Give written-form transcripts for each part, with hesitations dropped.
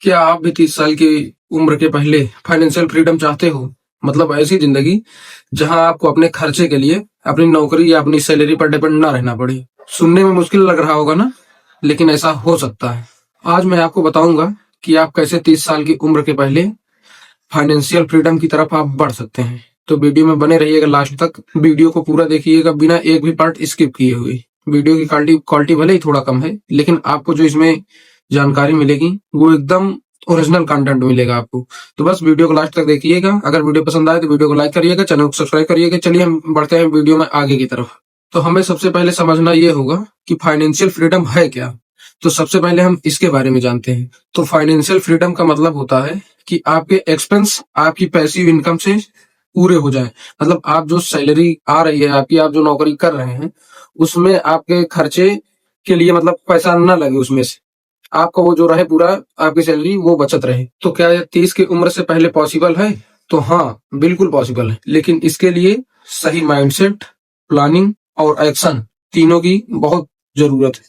क्या आप भी 30 साल की उम्र के पहले फाइनेंशियल फ्रीडम चाहते हो? मतलब ऐसी जिंदगी जहां आपको अपने खर्चे के लिए अपनी नौकरी या अपनी सैलरी पर डिपेंड ना रहना पड़े। सुनने में मुश्किल लग रहा होगा ना, लेकिन ऐसा हो सकता है। आज मैं आपको बताऊंगा कि आप कैसे 30 साल की उम्र के पहले फाइनेंशियल फ्रीडम की तरफ आप बढ़ सकते हैं। तो वीडियो में बने रहिएगा लास्ट तक। वीडियो को पूरा देखिएगा बिना एक भी पार्ट स्किप किए हुए। वीडियो की क्वालिटी भले ही थोड़ा कम है, लेकिन आपको जो इसमें जानकारी मिलेगी वो एकदम ओरिजिनल कंटेंट मिलेगा आपको। तो बस वीडियो को लास्ट तक देखिएगा। अगर वीडियो पसंद आए तो वीडियो को लाइक करिएगा, चैनल को सब्सक्राइब करिएगा। चलिए हम बढ़ते हैं वीडियो में आगे की तरफ। तो हमें सबसे पहले समझना ये होगा कि फाइनेंशियल फ्रीडम है क्या। तो सबसे पहले हम इसके बारे में जानते हैं। तो फाइनेंशियल फ्रीडम का मतलब होता है कि आपके एक्सपेंस आपकी पैसिव इनकम से पूरे हो जाए। मतलब आप जो सैलरी आ रही है आपकी, आप जो नौकरी कर रहे हैं, उसमें आपके खर्चे के लिए मतलब पैसा ना लगे, उसमें से आपका वो जो रहे पूरा आपकी सैलरी वो बचत रहे। तो क्या ये 30 की उम्र से पहले पॉसिबल है? तो हाँ, बिल्कुल पॉसिबल है, लेकिन इसके लिए सही माइंडसेट, प्लानिंग और एक्शन तीनों की बहुत जरूरत है।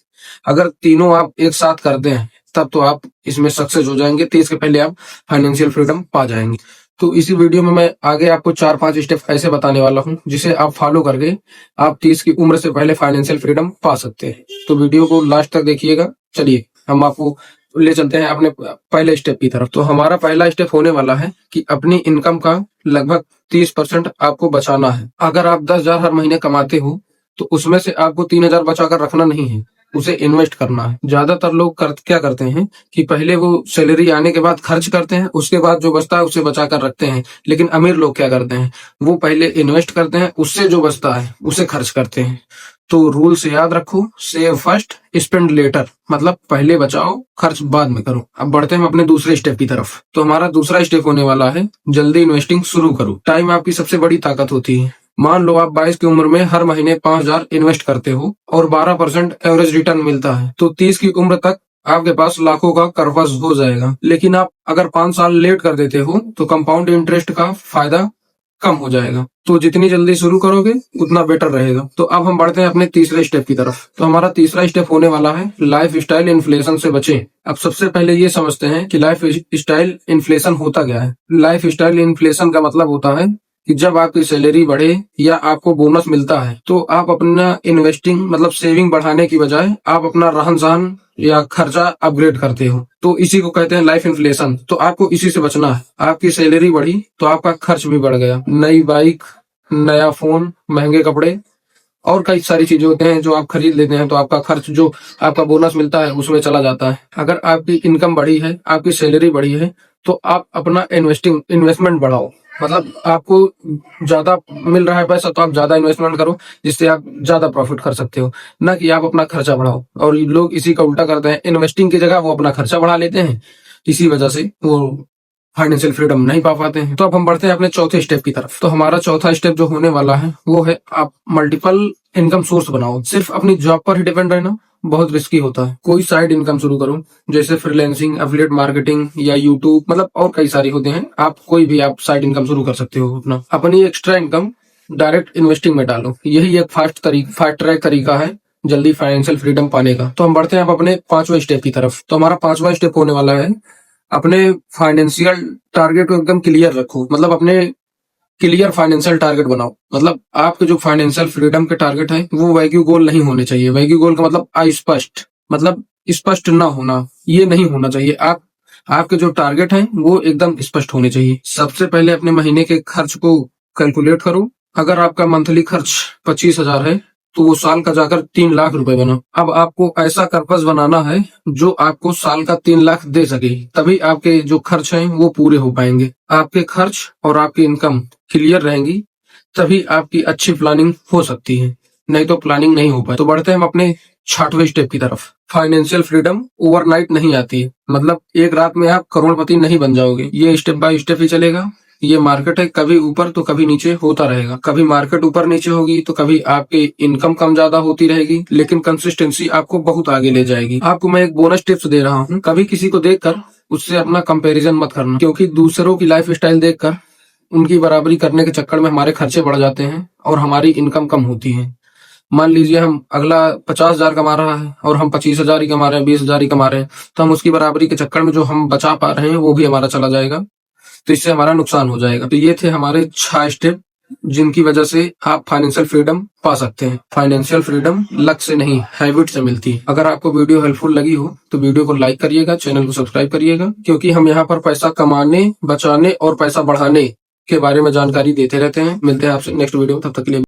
अगर तीनों आप एक साथ करते हैं तब तो आप इसमें सक्सेस हो जाएंगे। 30 के पहले आप फाइनेंशियल फ्रीडम पा जाएंगे। तो इसी वीडियो में मैं आगे आपको 4-5 स्टेप ऐसे बताने वाला हूं जिसे आप फॉलो करके आप 30 की उम्र से पहले फाइनेंशियल फ्रीडम पा सकते हैं। तो वीडियो को लास्ट तक देखिएगा। चलिए हम आपको ले चलते हैं अपने पहले स्टेप की तरफ। तो हमारा पहला स्टेप होने वाला है कि अपनी इनकम का लगभग 30% आपको बचाना है। अगर आप 10,000 हर महीने कमाते हो तो उसमें से आपको 3,000 बचाकर रखना नहीं है, उसे इन्वेस्ट करना है। ज्यादातर लोग क्या करते हैं कि पहले वो सैलरी आने के बाद खर्च करते हैं, उसके बाद जो बचता है उसे बचा कर रखते हैं। लेकिन अमीर लोग क्या करते हैं, वो पहले इन्वेस्ट करते हैं, उससे जो बचता है उसे खर्च करते हैं। तो रूल से याद रखो, सेव फर्स्ट स्पेंड लेटर। मतलब पहले बचाओ, खर्च बाद में करो। अब बढ़ते हैं अपने दूसरे स्टेप की तरफ। तो हमारा दूसरा स्टेप होने वाला है जल्दी इन्वेस्टिंग शुरू करो। टाइम आपकी सबसे बड़ी ताकत होती है। मान लो आप 22 की उम्र में हर महीने 5,000 इन्वेस्ट करते हो और 12% एवरेज रिटर्न मिलता है, तो 30 की उम्र तक आपके पास लाखों का कर्ज हो जाएगा। लेकिन आप अगर 5 साल लेट कर देते हो तो कंपाउंड इंटरेस्ट का फायदा कम हो जाएगा। तो जितनी जल्दी शुरू करोगे उतना बेटर रहेगा। तो अब हम बढ़ते हैं अपने तीसरे स्टेप की तरफ। तो हमारा तीसरा स्टेप होने वाला है लाइफ स्टाइल इन्फ्लेशन से बचें। अब सबसे पहले ये समझते हैं कि लाइफ स्टाइल इन्फ्लेशन होता क्या है। लाइफ स्टाइल इन्फ्लेशन का मतलब होता है कि जब आपकी सैलरी बढ़े या आपको बोनस मिलता है तो आप अपना इन्वेस्टिंग मतलब सेविंग बढ़ाने की बजाय आप अपना रहन सहन या खर्चा अपग्रेड करते हो। तो इसी को कहते हैं लाइफ इन्फ्लेशन। तो आपको इसी से बचना है। आपकी सैलरी बढ़ी तो आपका खर्च भी बढ़ गया। नई बाइक, नया फोन, महंगे कपड़े और कई सारी चीजें होते हैं जो आप खरीद लेते हैं, तो आपका खर्च जो आपका बोनस मिलता है उसमें चला जाता है। अगर आपकी इनकम बढ़ी है, आपकी सैलरी बढ़ी है, तो आप अपना इन्वेस्टमेंट बढ़ाओ। मतलब आपको ज्यादा मिल रहा है पैसा तो आप ज्यादा इन्वेस्टमेंट करो, जिससे आप ज्यादा प्रॉफिट कर सकते हो, ना कि आप अपना खर्चा बढ़ाओ। और लोग इसी का उल्टा करते हैं, इन्वेस्टिंग की जगह वो अपना खर्चा बढ़ा लेते हैं। इसी वजह से वो फाइनेंशियल फ्रीडम नहीं पा पाते हैं। तो अब हम बढ़ते हैं अपने चौथे स्टेप की तरफ। तो हमारा चौथा स्टेप जो होने वाला है वो है आप मल्टीपल इनकम सोर्स बनाओ। सिर्फ अपनी जॉब पर ही डिपेंड रहना बहुत रिस्की होता है। कोई साइड इनकम शुरू करो, जैसे फ्रीलैंसिंग, एफिलिएट मार्केटिंग या यूट्यूब, मतलब और कई सारी होते हैं। आप कोई भी आप साइड इनकम शुरू कर सकते हो। अपना अपनी एक्स्ट्रा इनकम डायरेक्ट इन्वेस्टिंग में डालो। यही एक फास्ट ट्रैक तरीका है जल्दी फाइनेंशियल फ्रीडम पाने का। तो हम बढ़ते हैं अब अपने पांचवें स्टेप की तरफ। तो हमारा पांचवा स्टेप होने वाला है अपने फाइनेंशियल टारगेट को एकदम क्लियर रखो। मतलब अपने क्लियर फाइनेंशियल टारगेट बनाओ। मतलब आपके जो फाइनेंशियल फ्रीडम के टारगेट है वो वैग्यू गोल नहीं होने चाहिए। वैग्यू गोल का मतलब अस्पष्ट, मतलब स्पष्ट ना होना, ये नहीं होना चाहिए। आपके जो टारगेट है वो एकदम स्पष्ट होने चाहिए। सबसे पहले अपने महीने के खर्च को कैलकुलेट करो। अगर आपका मंथली खर्च 25,000 है तो वो साल का जाकर 3 लाख रुपए बना। अब आपको ऐसा कर्पस बनाना है जो आपको साल का 3 लाख दे सके, तभी आपके जो खर्च हैं वो पूरे हो पाएंगे। आपके खर्च और आपकी इनकम क्लियर रहेंगी तभी आपकी अच्छी प्लानिंग हो सकती है, नहीं तो प्लानिंग नहीं हो पाए। तो बढ़ते हैं हम अपने छठवें स्टेप की तरफ। फाइनेंशियल फ्रीडम ओवरनाइट नहीं आती है। मतलब एक रात में आप करोड़पति नहीं बन जाओगे, ये स्टेप बाय स्टेप ही चलेगा। ये मार्केट है, कभी ऊपर तो कभी नीचे होता रहेगा। कभी मार्केट ऊपर नीचे होगी तो कभी आपकी इनकम कम ज्यादा होती रहेगी, लेकिन कंसिस्टेंसी आपको बहुत आगे ले जाएगी। आपको मैं एक बोनस टिप्स दे रहा हूँ, कभी किसी को देखकर उससे अपना कंपैरिजन मत करना, क्योंकि दूसरों की लाइफ स्टाइल देखकर उनकी बराबरी करने के चक्कर में हमारे खर्चे बढ़ जाते हैं और हमारी इनकम कम होती है। मान लीजिए हम अगला 50,000 कमा रहा है और हम 25,000 ही कमा रहे हैं, 20,000 ही कमा रहे हैं, तो हम उसकी बराबरी के चक्कर में जो हम बचा पा रहे हैं वो भी हमारा चला जाएगा, तो इससे हमारा नुकसान हो जाएगा। तो ये थे हमारे 6 स्टेप जिनकी वजह से आप फाइनेंशियल फ्रीडम पा सकते हैं। फाइनेंशियल फ्रीडम लक से नहीं, हैबिट से मिलती है। अगर आपको वीडियो हेल्पफुल लगी हो तो वीडियो को लाइक करिएगा, चैनल को सब्सक्राइब करिएगा, क्योंकि हम यहाँ पर पैसा कमाने, बचाने और पैसा बढ़ाने के बारे में जानकारी देते रहते हैं। मिलते हैं आपसे नेक्स्ट वीडियो में, तब तक के लिए।